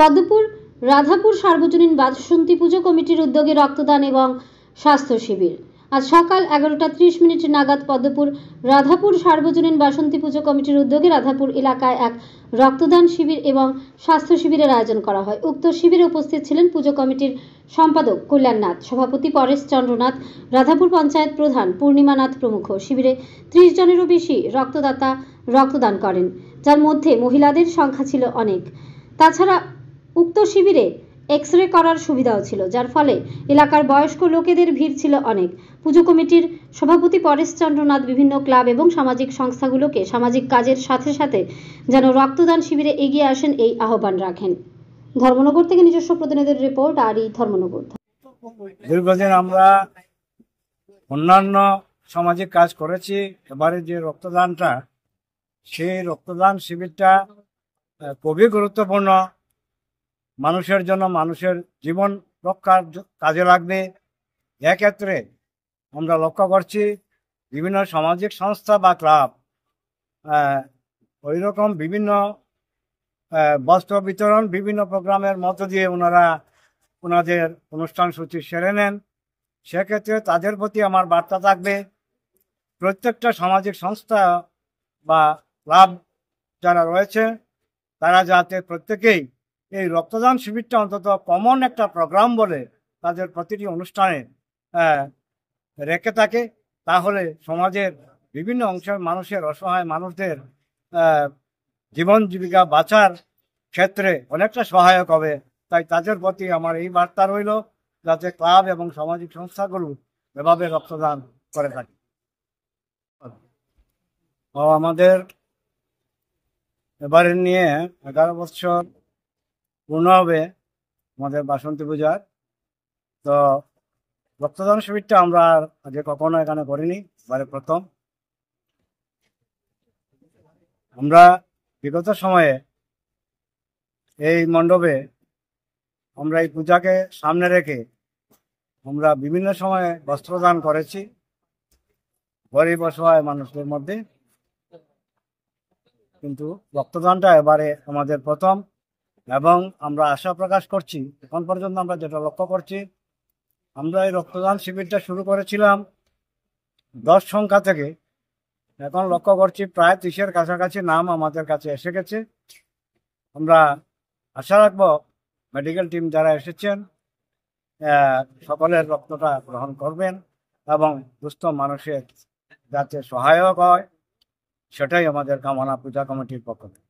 পদ্মপুর রাধাপুর সার্বজনীন বাসন্তী পুজো কমিটির উদ্যোগে রক্তদান এবং স্বাস্থ্য শিবির। আজ সকাল 11:30 নাগাদ পদ্মপুর রাধাপুর সার্বজনীন বাসন্তী পুজো কমিটির উদ্যোগে রাধাপুর এলাকায় এক রক্তদান শিবির এবং স্বাস্থ্য শিবিরের আয়োজন করা হয়। উক্ত শিবিরে উপস্থিত ছিলেন পুজো কমিটির সম্পাদক কল্যাণনাথ, সভাপতি পরেশ চন্দ্রনাথ, রাধাপুর পঞ্চায়েত প্রধান পূর্ণিমা নাথ প্রমুখ। শিবিরে 30 জনেরও বেশি রক্তদাতা রক্তদান করেন, যার মধ্যে মহিলাদের সংখ্যা ছিল অনেক। তাছাড়া উক্ত শিবিরে এক্স-রে করার সুবিধাও ছিল, যার ফলে এলাকার বয়স্ক লোকেদের ভিড় ছিল অনেক। পুজো কমিটির সভাপতি পরেশ চন্দ্রনাথ বিভিন্ন ক্লাব এবং সামাজিক সংস্থাগুলোকে সামাজিক কাজের সাথে সাথে যেন রক্তদান শিবিরে এগিয়ে আসেন এই আহ্বান রাখেন। ধর্মনগর থেকে নিজস্ব প্রতিনিধির রিপোর্ট। আর এই ধর্মনগর। দীর্ঘদিন আমরা অন্যান্য সামাজিক কাজ করেছি, এবারে যে রক্তদানটা, সেই রক্তদান শিবিরটা খুবই গুরুত্বপূর্ণ। মানুষের জন্য, মানুষের জীবন রক্ষার কাজে লাগবে। এক্ষেত্রে আমরা লক্ষ্য করছি বিভিন্ন সামাজিক সংস্থা বা ক্লাব ওই রকম বিভিন্ন বস্ত্র বিতরণ, বিভিন্ন প্রোগ্রামের মধ্য দিয়ে ওনাদের অনুষ্ঠান সূচি সেরে নেন। সেক্ষেত্রে তাদের প্রতি আমার বার্তা থাকবে, প্রত্যেকটা সামাজিক সংস্থা বা ক্লাব যারা রয়েছে তারা যাতে প্রত্যেকেই এই রক্তদান শিবিরটা অন্তত কমন একটা প্রোগ্রাম বলে তাদের প্রতিটি অনুষ্ঠানে রেখে থাকে, তাহলে সমাজের বিভিন্ন অংশের মানুষের, অসহায় মানুষদের জীবন জীবিকা বাঁচার ক্ষেত্রে অনেকটা সহায়ক হবে। তাই তাদের প্রতি আমার এই বার্তা রইল, যাতে ক্লাব এবং সামাজিক সংস্থাগুলো এভাবে রক্তদান করে থাকে। আমাদের এবারে নিয়ে 11 বছর পূর্ণ হবে আমাদের বাসন্তী পূজার। তো রক্তদান শিবিরটা আমরা আগে কখনো এখানে করিনি, এবারে প্রথম। আমরা বিগত সময়ে এই মণ্ডপে আমরা এই পূজাকে সামনে রেখে আমরা বিভিন্ন সময়ে বস্ত্রদান করেছি গরিব অসহায় মানুষদের মধ্যে, কিন্তু রক্তদানটা এবারে আমাদের প্রথম। এবং আমরা আশা প্রকাশ করছি, এখন পর্যন্ত আমরা যেটা লক্ষ্য করছি, আমরা এই রক্তদান শিবিরটা শুরু করেছিলাম 10 সংখ্যা থেকে, এখন লক্ষ্য করছি প্রায় 30-এর কাছাকাছি নাম আমাদের কাছে এসে গেছে। আমরা আশা রাখব মেডিকেল টিম যারা এসেছেন সকলের রক্তটা গ্রহণ করবেন এবং দুস্থ মানুষের যাতে সহায়ক হয়, সেটাই আমাদের কামনা পূজা কমিটির পক্ষ থেকে।